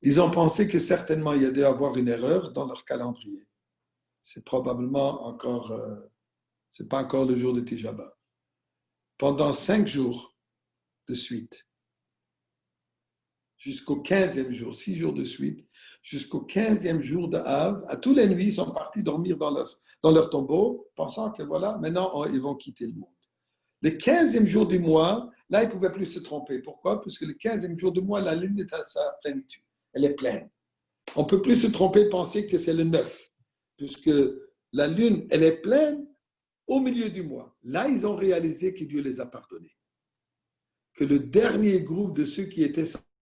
Ils ont pensé que certainement il y a dû avoir une erreur dans leur calendrier. C'est probablement encore, c'est pas encore le jour de Tisha B'Av. Pendant 5 jours de suite, jusqu'au 15e jour, 6 jours de suite, jusqu'au 15e jour de Av, à tous les nuits, ils sont partis dormir dans leur tombeau, pensant que voilà, maintenant, ils vont quitter le monde. Le 15e jour du mois, là, ils ne pouvaient plus se tromper. Pourquoi? Parce que le 15e jour du mois, la lune est à sa plénitude. Elle est pleine. On ne peut plus se tromper, penser que c'est le 9, puisque la lune, elle est pleine au milieu du mois. Là, ils ont réalisé que Dieu les a pardonnés. Que le dernier groupe de ceux qui étaient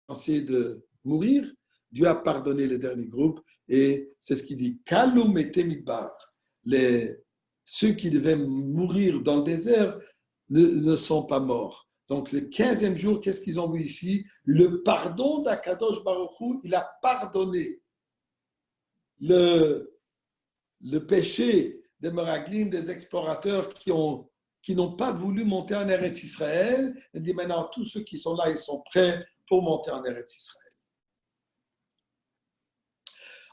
censés de mourir, Dieu a pardonné le dernier groupe, et c'est ce qu'il dit. Kaloum et Temidbar, ceux qui devaient mourir dans le désert ne sont pas morts. Donc le 15e jour, qu'est-ce qu'ils ont vu ici? Le pardon d'Akadosh Baruch Hu, il a pardonné le péché des Meraglim, des explorateurs qui n'ont pas voulu monter en Eretz Israël. Il dit maintenant, tous ceux qui sont là, ils sont prêts pour monter en Eretz Israël.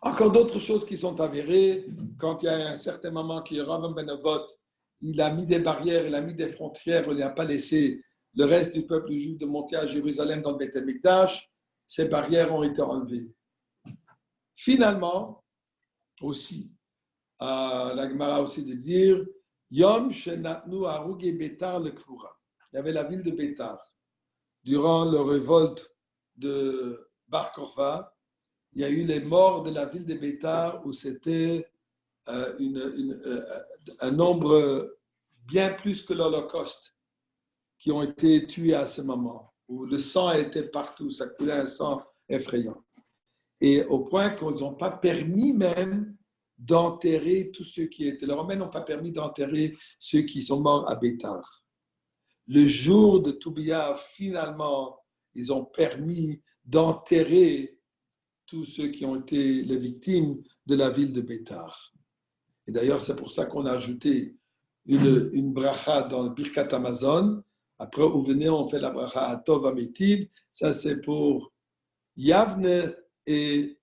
Encore d'autres choses qui sont avérées. Quand il y a un certain moment qui est Rav Benavot, il a mis des barrières, il a mis des frontières, il n'a pas laissé le reste du peuple juif de monter à Jérusalem dans le Beth Amikdash. Ces barrières ont été enlevées. Finalement, aussi, la Gemara aussi de dire Yom Shenatnu Haruge Betar le Kvura. Il y avait la ville de Bétar. Durant la révolte de Bar Korva, il y a eu les morts de la ville de Bétar où c'était un nombre bien plus que l'Holocauste qui ont été tués à ce moment, où le sang était partout, ça coulait un sang effrayant. Et au point qu'ils n'ont pas permis même d'enterrer tous ceux qui étaient. Les Romains n'ont pas permis d'enterrer ceux qui sont morts à Bétar. Le jour de Toubia, finalement, ils ont permis d'enterrer tous ceux qui ont été les victimes de la ville de Bétar. Et d'ailleurs, c'est pour ça qu'on a ajouté une bracha dans le Birkat Hamazon. Après, où venez, on fait la bracha Atov Ametiv. Ça, c'est pour Yavne et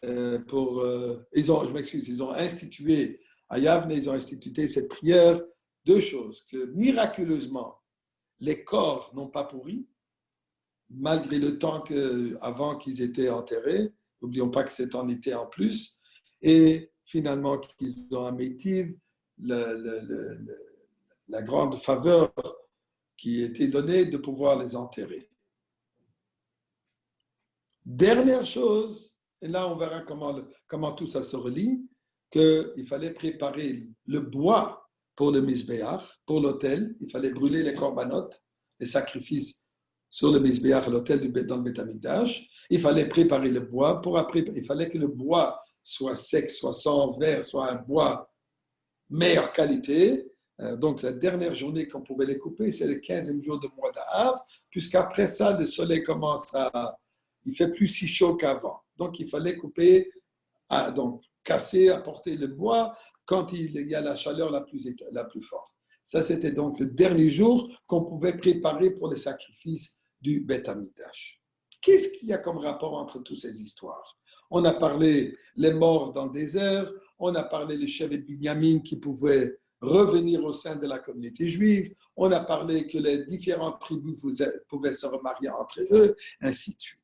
ils ont institué, à Yavne, ils ont institué cette prière. 2 choses, que miraculeusement, les corps n'ont pas pourri, malgré le temps avant qu'ils étaient enterrés. N'oublions pas que c'est en été en plus. Et finalement, qu'ils ont amétive la grande faveur qui était donnée de pouvoir les enterrer. Dernière chose, et là on verra comment tout ça se relie, qu'il fallait préparer le bois pour le Mizbeach, pour l'autel. Il fallait brûler les corbanotes, les sacrifices sur le Mizbeach, l'autel dans le Beth Amikdash. Il fallait préparer le bois. Il fallait que le bois soit sec, soit sans verre, soit un bois meilleure qualité. Donc la dernière journée qu'on pouvait les couper, c'est le 15e jour du mois d'Av, puisqu'après ça, le soleil commence il fait plus si chaud qu'avant. Donc il fallait couper, donc casser, apporter le bois quand il y a la chaleur la plus forte. Ça, c'était donc le dernier jour qu'on pouvait préparer pour le sacrifice du Beth Amikdash. Qu'est-ce qu'il y a comme rapport entre toutes ces histoires? On a parlé les morts dans le désert, on a parlé les chefs de Binyamin qui pouvaient revenir au sein de la communauté juive, on a parlé que les différentes tribus pouvaient se remarier entre eux, ainsi de suite.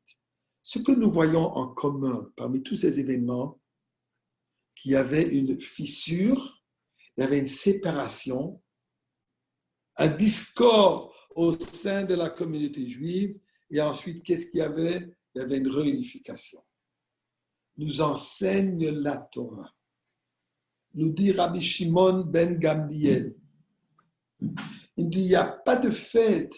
Ce que nous voyons en commun parmi tous ces événements, qu'il y avait une fissure, il y avait une séparation, un discorde au sein de la communauté juive, et ensuite, qu'est-ce qu'il y avait? Il y avait une réunification. Nous enseigne la Torah. Nous dit Rabbi Shimon ben Gamliel. Il dit, il n'y a pas de fête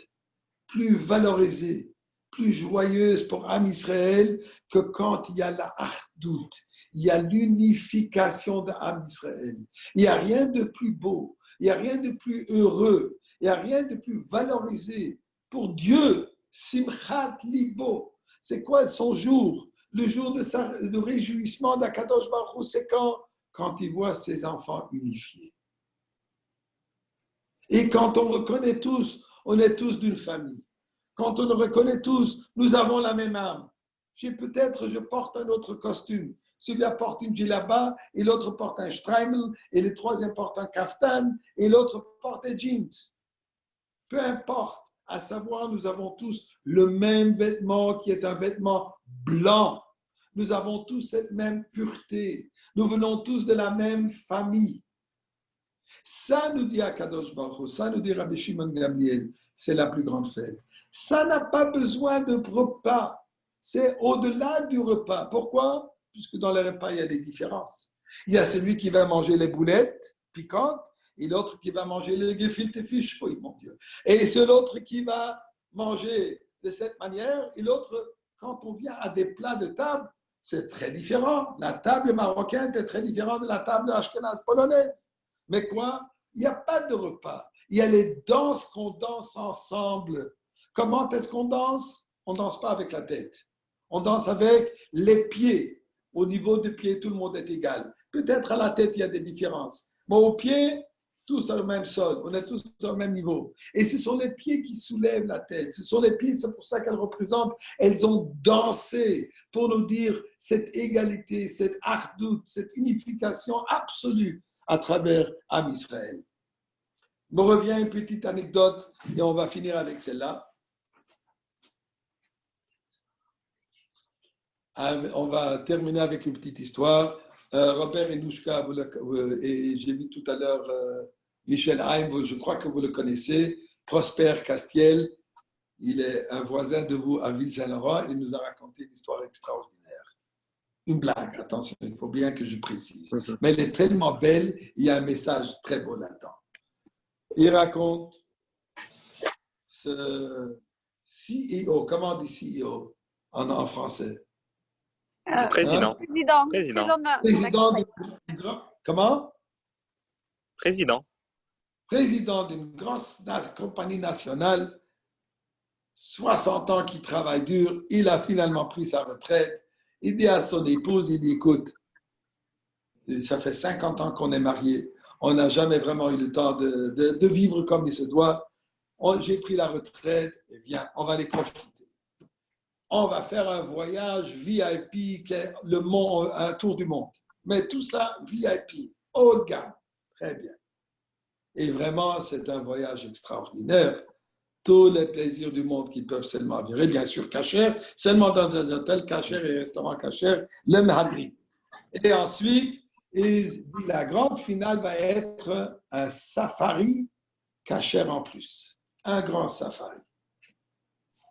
plus valorisée, plus joyeuse pour Am Israël que quand il y a la Achdout, il y a l'unification d'Am Israël. Il n'y a rien de plus beau, il n'y a rien de plus heureux, il n'y a rien de plus valorisé pour Dieu. Simchat Libo, c'est quoi son jour? Le jour de réjouissement d'Akadosh Baruch Hu, c'est quand il voit ses enfants unifiés. Et quand on reconnaît tous, on est tous d'une famille. Quand on reconnaît tous, nous avons la même âme. Peut-être je porte un autre costume. Celui-là porte une djellaba, et l'autre porte un streimel, et le troisième porte un kaftan, et l'autre porte des jeans. Peu importe. À savoir, nous avons tous le même vêtement qui est un vêtement blanc. Nous avons tous cette même pureté. Nous venons tous de la même famille. Ça nous dit Akadosh Baruch Hu, ça nous dit Rabbi Shimon Gamliel, c'est la plus grande fête. Ça n'a pas besoin de repas. C'est au-delà du repas. Pourquoi? Puisque dans les repas, il y a des différences. Il y a celui qui va manger les boulettes piquantes, et l'autre qui va manger le gefilte fish, oui, mon Dieu. Et c'est l'autre qui va manger de cette manière, et l'autre, quand on vient à des plats de table, c'est très différent. La table marocaine est très différente de la table ashkénaze polonaise. Mais quoi? Il n'y a pas de repas. Il y a les danses qu'on danse ensemble. Comment est-ce qu'on danse? On ne danse pas avec la tête. On danse avec les pieds. Au niveau des pieds, tout le monde est égal. Peut-être à la tête, il y a des différences. Mais au pied, tous sur le même sol, on est tous au même niveau. Et ce sont les pieds qui soulèvent la tête. Ce sont les pieds, c'est pour ça qu'elles représentent, elles ont dansé pour nous dire cette égalité, cette ardoute, cette unification absolue à travers Am Israël. Me revient une petite anecdote et on va finir avec celle-là. On va terminer avec une petite histoire. Robert Enouchka, et j'ai vu tout à l'heure Michel Haim, je crois que vous le connaissez, Prosper Castiel, il est un voisin de vous à Ville-Saint-Laurent, il nous a raconté une histoire extraordinaire. Une blague, attention, il faut bien que je précise. Mais elle est tellement belle, il y a un message très beau là-dedans. Il raconte ce CEO, comment on dit CEO en français? Président. Président d'une grande... Comment? Président. Président d'une grande compagnie nationale, 60 ans qu'il travaille dur, il a finalement pris sa retraite. Il dit à son épouse, il dit, écoute, ça fait 50 ans qu'on est mariés, on n'a jamais vraiment eu le temps de vivre comme il se doit. J'ai pris la retraite, et viens, on va les profiter. On va faire un voyage VIP, un tour du monde. Mais tout ça, VIP, haut de gamme. Très bien. Et vraiment, c'est un voyage extraordinaire. Tous les plaisirs du monde qui peuvent seulement avérer, bien sûr, cachère, seulement dans des hôtels cachère et restaurants cachère, le Mahadri. Et ensuite, la grande finale va être un safari cachère en plus. Un grand safari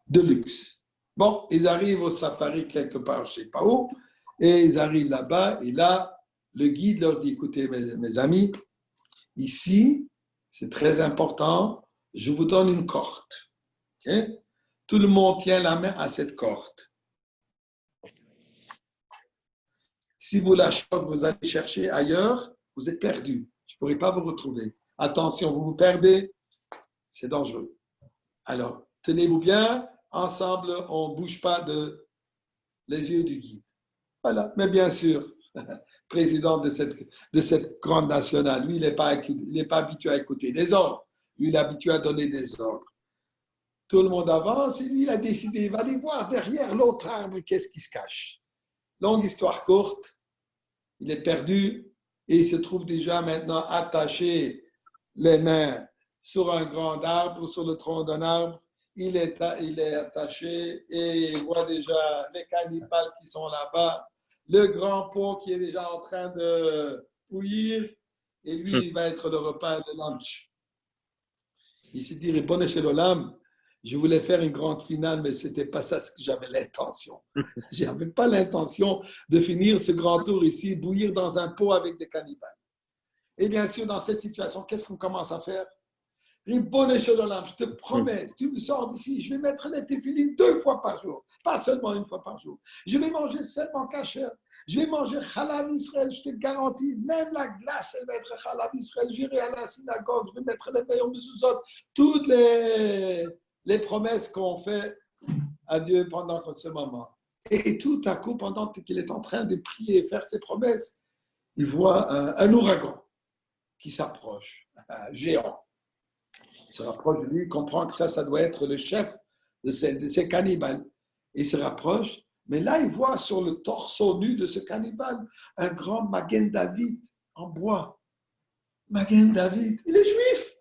de luxe. Bon, ils arrivent au safari quelque part, je ne sais pas où, et ils arrivent là-bas, et là, le guide leur dit, écoutez, mes amis, ici, c'est très important, je vous donne une corde. Okay? Tout le monde tient la main à cette corde. Si vous lâchez, vous allez chercher ailleurs, vous êtes perdu. Je ne pourrai pas vous retrouver. Attention, vous vous perdez, c'est dangereux. Alors, tenez-vous bien. Ensemble, on ne bouge pas les yeux du guide. Voilà. Mais bien sûr, président de cette grande nationale. Lui, il n'est pas habitué à écouter des ordres. Lui, il est habitué à donner des ordres. Tout le monde avance et lui, il a décidé, il va aller voir derrière l'autre arbre, qu'est-ce qui se cache. Longue histoire courte, il est perdu et il se trouve déjà maintenant attaché les mains sur un grand arbre, sur le tronc d'un arbre. Il est attaché et il voit déjà les cannibales qui sont là-bas, le grand pot qui est déjà en train de bouillir et lui, il va être le repas de lunch. Il s'est dit, Ribono Shel Olam, je voulais faire une grande finale, mais ce n'était pas ça ce que j'avais l'intention. Je n'avais pas l'intention de finir ce grand tour ici, bouillir dans un pot avec des cannibales. Et bien sûr, dans cette situation, qu'est-ce qu'on commence à faire? Ribono Shel Olam, je te promets, si tu me sors d'ici, je vais mettre les téphilines 2 fois par jour, pas seulement 1 fois par jour. Je vais manger seulement kasher. Je vais manger Chalav Israël, je te garantis. Même la glace, elle va être Chalav Israël. J'irai à la synagogue, je vais mettre les meilleurs mezuzot. Toutes les promesses qu'on fait à Dieu pendant ce moment. Et tout à coup, pendant qu'il est en train de prier et faire ses promesses, il voit un ouragan qui s'approche, un géant. Il se rapproche de lui, il comprend que ça doit être le chef de ces cannibales. Il se rapproche, mais là, il voit sur le torse nu de ce cannibale un grand Magen David en bois. Magen David, il est juif.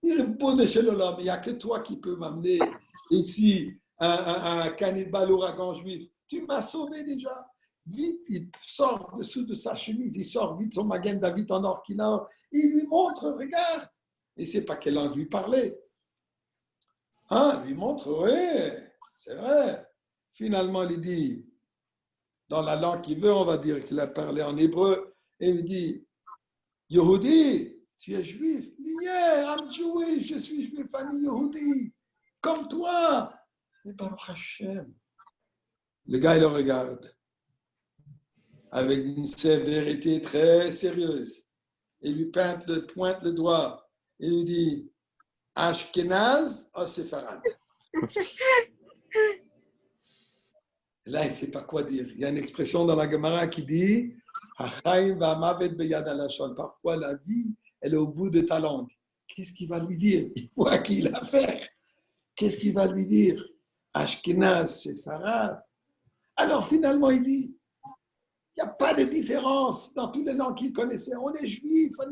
Il est bon chez l'homme. Il n'y a que toi qui peux m'amener ici un cannibale ouragan juif. Tu m'as sauvé déjà. Vite, il sort dessous de sa chemise, il sort vite son Magen David en or qu'il a. Il lui montre, regarde. Il ne sait pas quelle langue lui parler. Lui montre, oui, c'est vrai. Finalement, il dit, dans la langue qu'il veut, on va dire qu'il a parlé en hébreu, et il dit, Yehudi, tu es juif? Yeah, I'm Jewish, je suis juif, famille Yehudi, comme toi. Et Baruch Hashem. Le gars, il le regarde avec une sévérité très sérieuse. Et lui pointe le doigt. Et lui dit, Ashkenaz ou Séfarad? Là, il ne sait pas quoi dire. Il y a une expression dans la Gemara qui dit parfois, la vie, elle est au bout de ta langue. Qu'est-ce qu'il va lui dire? Il voit qu'il a affaire. Qu'est-ce qu'il va lui dire? Ashkenaz, Séfarad. Alors finalement, il dit il n'y a pas de différence dans tous les noms qu'il connaissait. On est juifs, on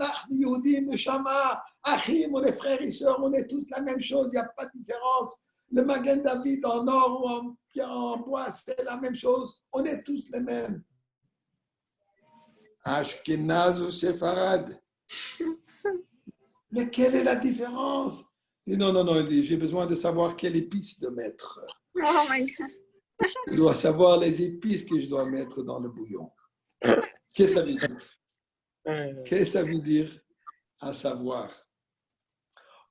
est frères et sœurs, on est tous la même chose, il n'y a pas de différence. Le Magen David en or ou en bois, c'est la même chose. On est tous les mêmes. Ashkenaz ou Séfarad. Mais quelle est la différence? Il dit non, il dit, j'ai besoin de savoir quelle épice de mettre. Oh my God. Je dois savoir les épices que je dois mettre dans le bouillon. Qu'est-ce que ça veut dire? Qu'est-ce que ça veut dire? À savoir,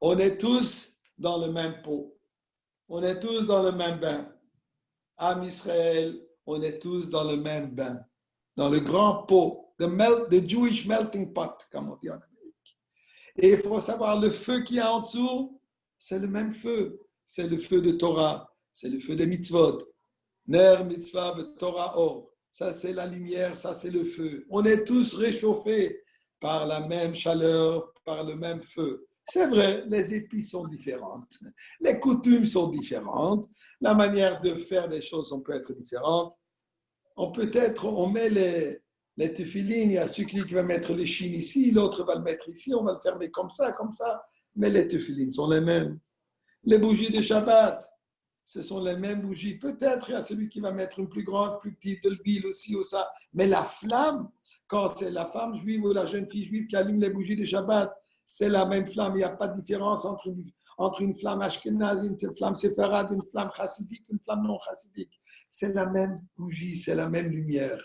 on est tous dans le même pot. On est tous dans le même bain. Am Israël, on est tous dans le même bain. Dans le grand pot, the Jewish melting pot, comme on dit en Amérique. Et il faut savoir, le feu qui est en dessous, c'est le même feu. C'est le feu de Torah. C'est le feu des mitzvot. Ner, mitzvah, Torah, or. Ça, c'est la lumière, ça, c'est le feu. On est tous réchauffés par la même chaleur, par le même feu. C'est vrai, les épices sont différentes. Les coutumes sont différentes. La manière de faire des choses, on peut être différente. On met les téphilines, il y a celui qui va mettre les chines ici, l'autre va le mettre ici, on va le fermer comme ça. Mais les téphilines sont les mêmes. Les bougies de Shabbat, ce sont les mêmes bougies. Peut-être il y a celui qui va mettre une plus grande, plus petite, de l'huile aussi ou ça. Mais la flamme, quand c'est la femme juive ou la jeune fille juive qui allume les bougies de Shabbat, c'est la même flamme. Il n'y a pas de différence entre une flamme ashkénaze, une flamme séfarade, une flamme chassidique, une flamme non chassidique. C'est la même bougie, c'est la même lumière.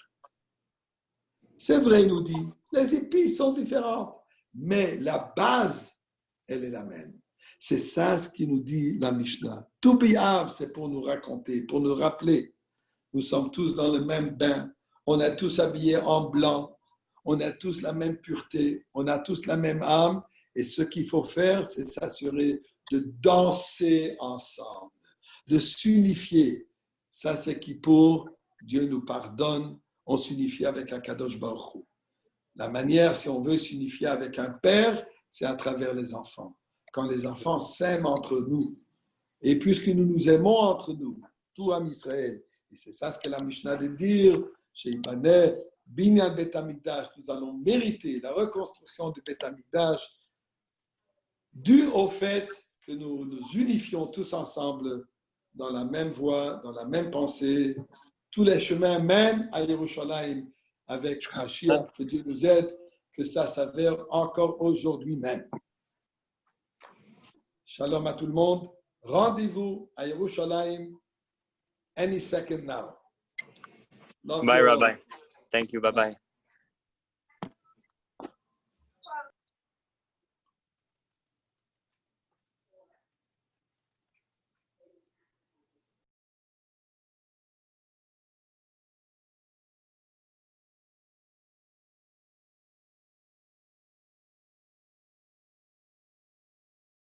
C'est vrai, il nous dit, les épices sont différentes, mais la base, elle est la même. C'est ça ce qui nous dit la Mishnah. To be av, c'est pour nous raconter, pour nous rappeler. Nous sommes tous dans le même bain. On est tous habillés en blanc. On a tous la même pureté. On a tous la même âme. Et ce qu'il faut faire, c'est s'assurer de danser ensemble, de s'unifier. Ça, c'est qui pour Dieu nous pardonne. on s'unifie avec Akadosh Baruch Hu. La manière, si on veut s'unifier avec un père, c'est à travers les enfants. Quand les enfants s'aiment entre nous, et puisque nous nous aimons entre nous, tout Am Israël, et c'est ça ce que la Mishnah de dire, chez Ibaneh, Binyan Bet Hamikdash, nous allons mériter la reconstruction du Bet Hamikdash dû au fait que nous nous unifions tous ensemble dans la même voie, dans la même pensée. Tous les chemins mènent à Yerushalayim avec Mashiach, que Dieu nous aide, que ça s'avère encore aujourd'hui même. Shalom à tout le monde. Rendez-vous à Yerushalayim any second now. Love Bye, you all. Rabbi. Thank you. Bye-bye.